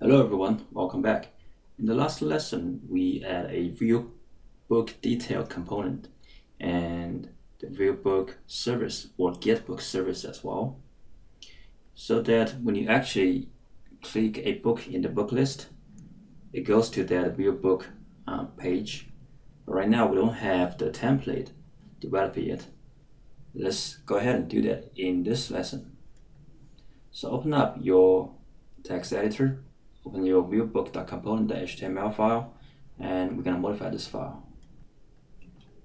Hello everyone, welcome back. In the last lesson, we add a view book detail component and the view book service or get book service as well, so that when you actually click a book in the book list, it goes to that view book page. But right now we don't have the template developed yet. Let's go ahead and do that in this lesson. So open up your text editor, open your viewbook.component.html file, and we're going to modify this file.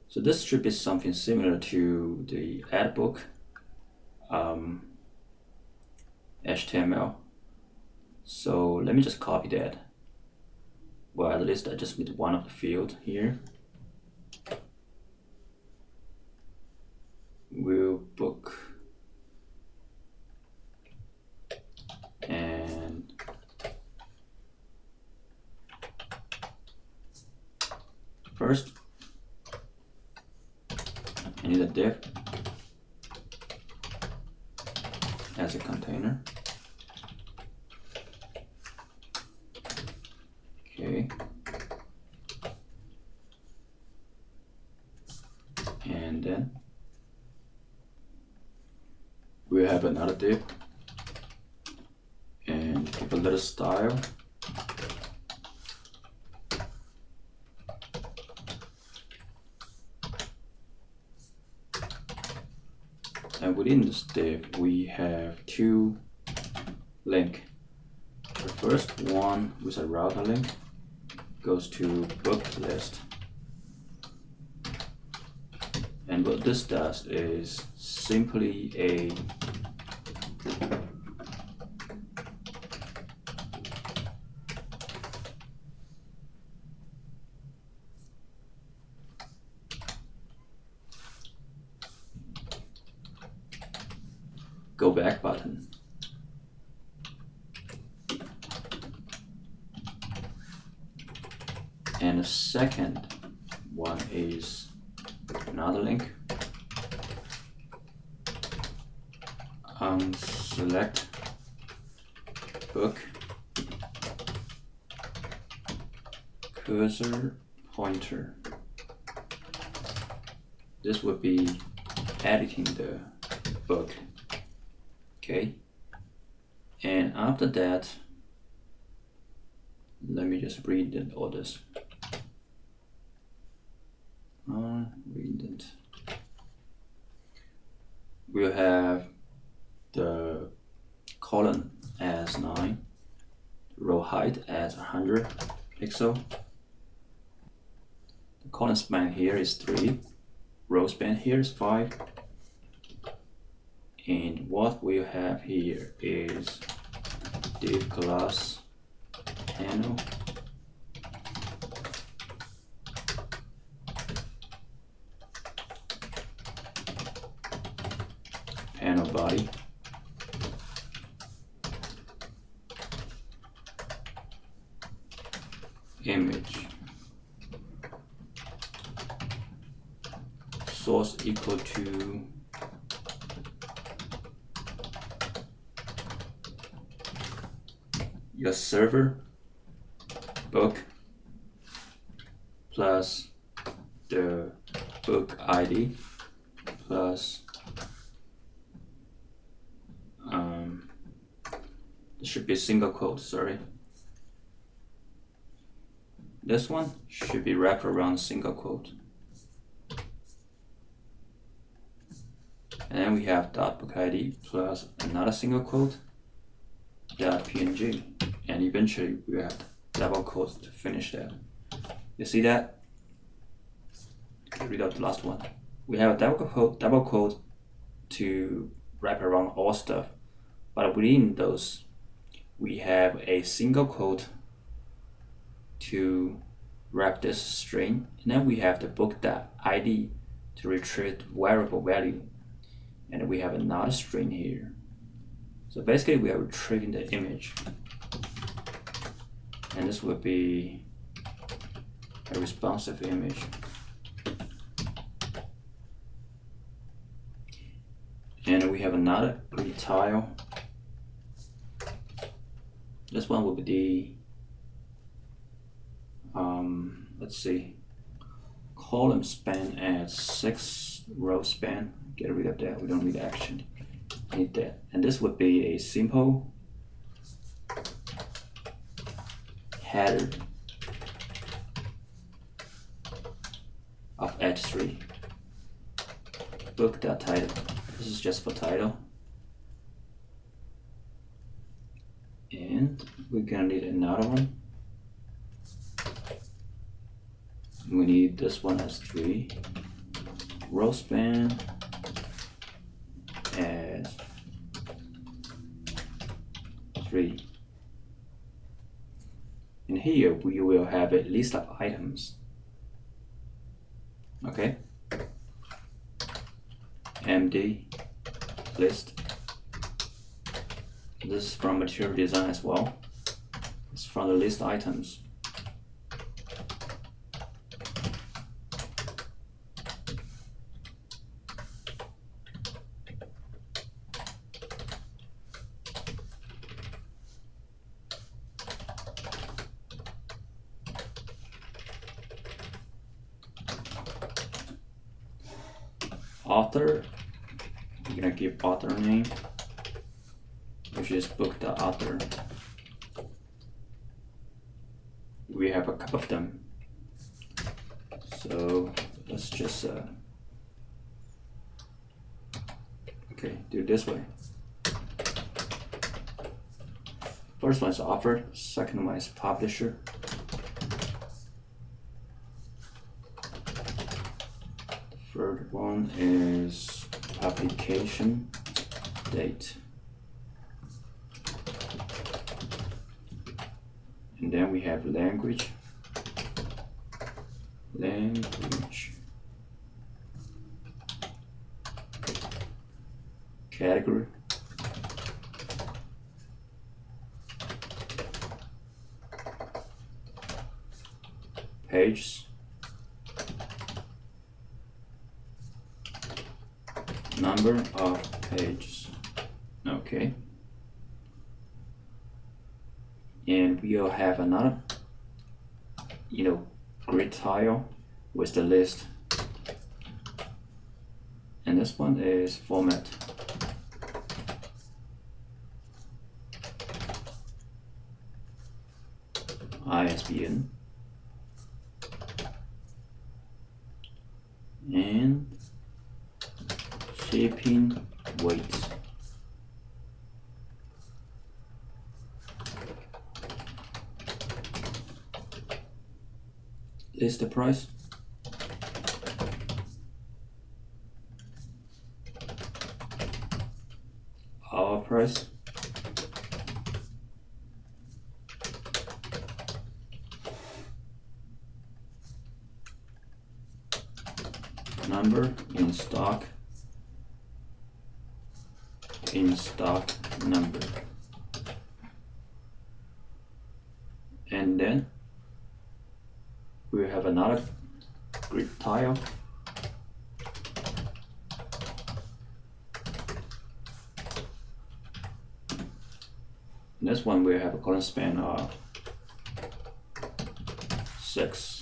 So this should be something similar to the add book HTML. So let me just copy that. Well, at least I just need one of the field here. View book. And first, I need a div as a container. Okay. And then we have another div and give a little style. And within this div, we have two links. The first one with a router link goes to book list. And what this does is simply a go back button. And the second one is another link. Select book, cursor pointer. This would be editing the book. Okay, and after that, let me just read all this. We'll have the column as 9, row height as 100 pixel. The column span here is 3, row span here is 5. And what we'll have here is div class panel body image source equal to your server book plus the book ID plus it should be a single quote, sorry. This one should be wrapped around single quote. And then we have book ID plus another single quote .png, and eventually we have double quotes to finish that. You see that? Read out the last one. We have a double quote to wrap around all stuff, but within those we have a single quote to wrap this string, and then we have the book.id to retrieve variable value, and we have another string here. So basically we are retrieving the image, and this will be a responsive image. And we have another grid tile This one will be the let's see, column span at 6 row span. Get rid of that. We don't need action. Need that. And this would be a simple header of H3. Book.title. This is just for title. And we're gonna need another one. We need this one as 3 row span as 3. And here we will have a list of items. Okay. MD list. This is from material design as well. It's from the list items. Author, we're gonna give author name, which is book the author. We have a couple of them, so let's just okay, do it this way. First one is author, second one is publisher. Third one is publication date. And then we have language. Category. Pages. Number of pages. Okay. And we'll have another, grid tile with the list. And this one is format. ISBN. And shipping weight. List the price. Our price. Number in stock. In stock number. And then we have another grid tile. In this one we have a column span of 6.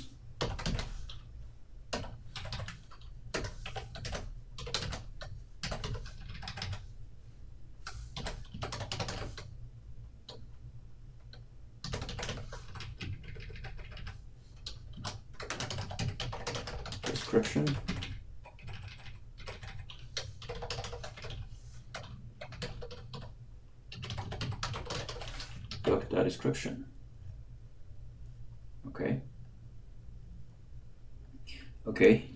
Description. Look at that description. Okay,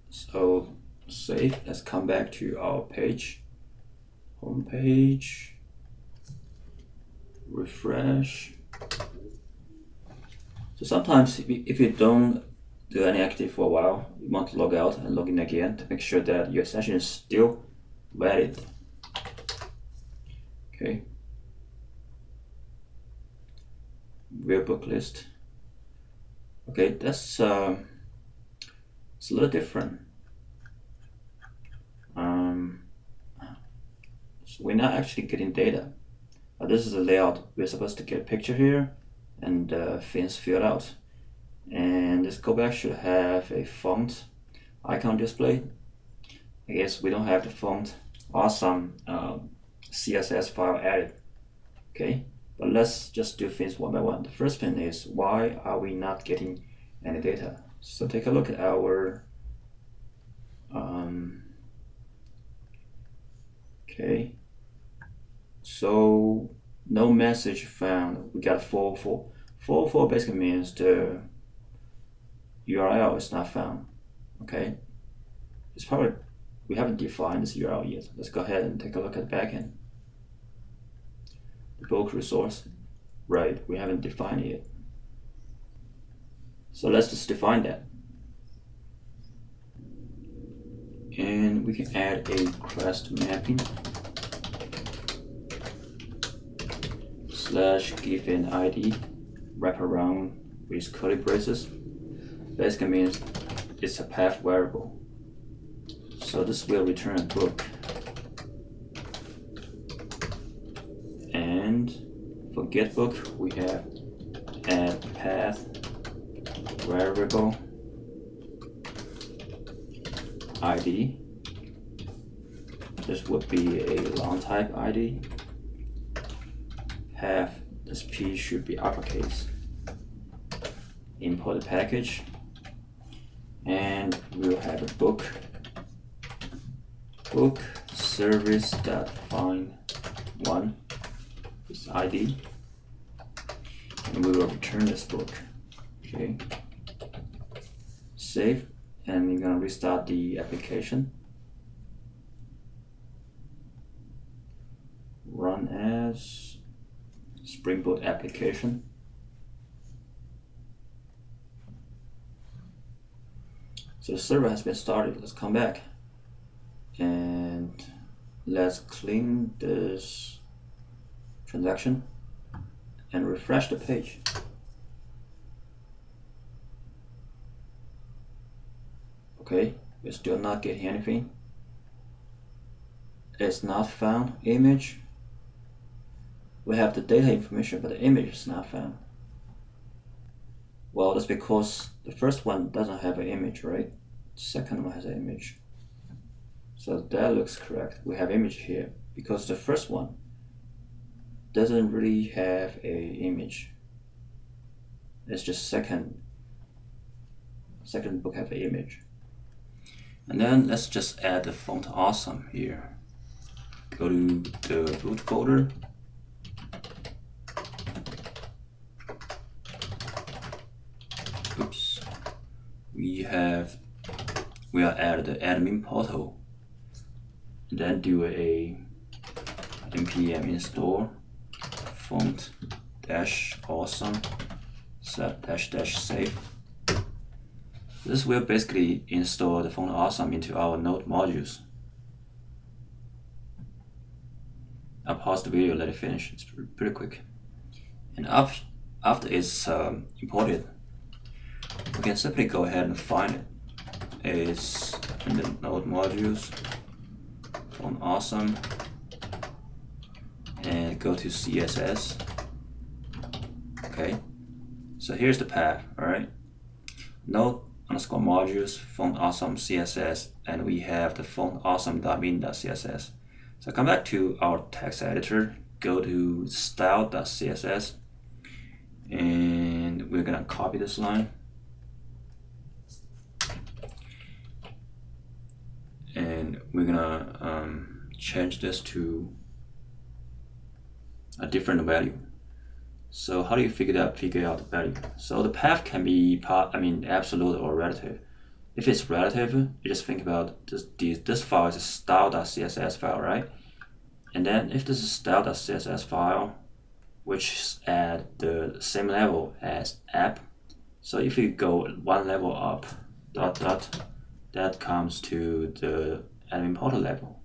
so save. Let's come back to our page. Home page. Refresh. So sometimes if you don't do any activity for a while, you want to log out and log in again to make sure that your session is still valid. Okay. View book list. Okay, that's it's a little different. So we're not actually getting data. This is the layout. We're supposed to get a picture here and things filled out. And this go back should have a font icon display. I guess we don't have the font or some CSS file added. Okay, but let's just do things one by one. The first thing is, why are we not getting any data? So take a look at our okay, so no message found. We got 404. 404 basically means the URL is not found. Okay, it's probably we haven't defined this URL yet. Let's go ahead and take a look at the backend. The bulk resource, right? We haven't defined it yet. So let's just define that. And we can add a crest mapping / given ID wrap around with curly braces. Basically means it's a path variable. So this will return a book. And for getBook we have add path variable ID. This would be a long type ID. Path, this P should be uppercase. Import the package, and we'll have a book service.find one this ID, and we will return this book. Okay, save, and we're gonna restart the application. Run as Spring Boot application. So the server has been started. Let's come back and let's clean this transaction and refresh the page. Okay, we're still not getting anything. It's not found image. We have the data information, but the image is not found. Well, that's because the first one doesn't have an image, right? The second one has an image. So that looks correct. We have image here because the first one doesn't really have an image. It's just second book have an image. And then let's just add the font awesome here. Go to the root folder. Oops. We are at the admin portal. And then do a npm install font -awesome set -- save. This will basically install the font awesome into our node modules. I'll pause the video, let it finish. It's pretty quick. And after it's imported, we can simply go ahead and find it. It's in the node modules, font awesome, and go to CSS. Okay, so here's the path. All right, node_modules font awesome CSS, and we have the font awesome.min.css. So come back to our text editor, go to style.css, and we're gonna copy this line. And we're gonna change this to a different value. So how do you figure out the value? So the path can be absolute or relative. If it's relative, you just think about this file is a style.css file, right? And then if this is style.css file, which is at the same level as app, so if you go one level up, ... that comes to the admin portal level.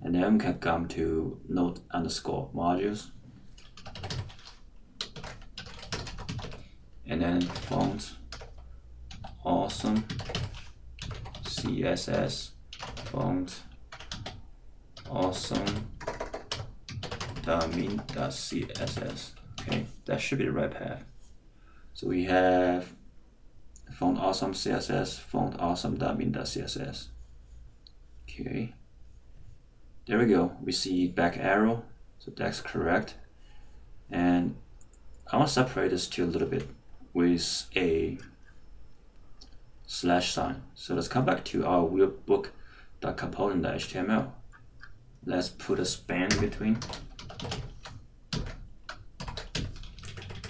And then we can come to node_modules. And then font awesome CSS font awesome font.min.css. Okay, that should be the right path. So we have font awesome CSS, font awesome.min.css. Okay, there we go. We see back arrow, so that's correct. And I want to separate this two a little bit with a slash sign. So let's come back to our wheelbook.component.html. Let's put a span in between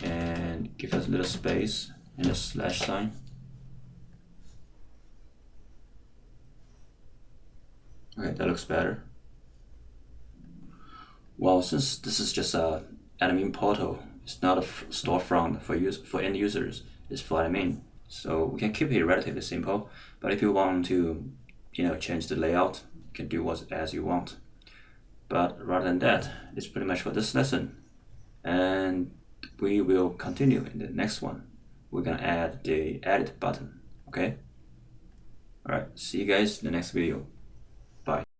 and give us a little space and a slash sign. Okay, that looks better. Well, since this is just a admin portal, it's not a storefront for end users. It's for admin, so we can keep it relatively simple. But if you want to, change the layout, you can do as you want. But rather than that, it's pretty much for this lesson, and we will continue in the next one. We're gonna add the edit button. Okay. All right. See you guys in the next video. Bye.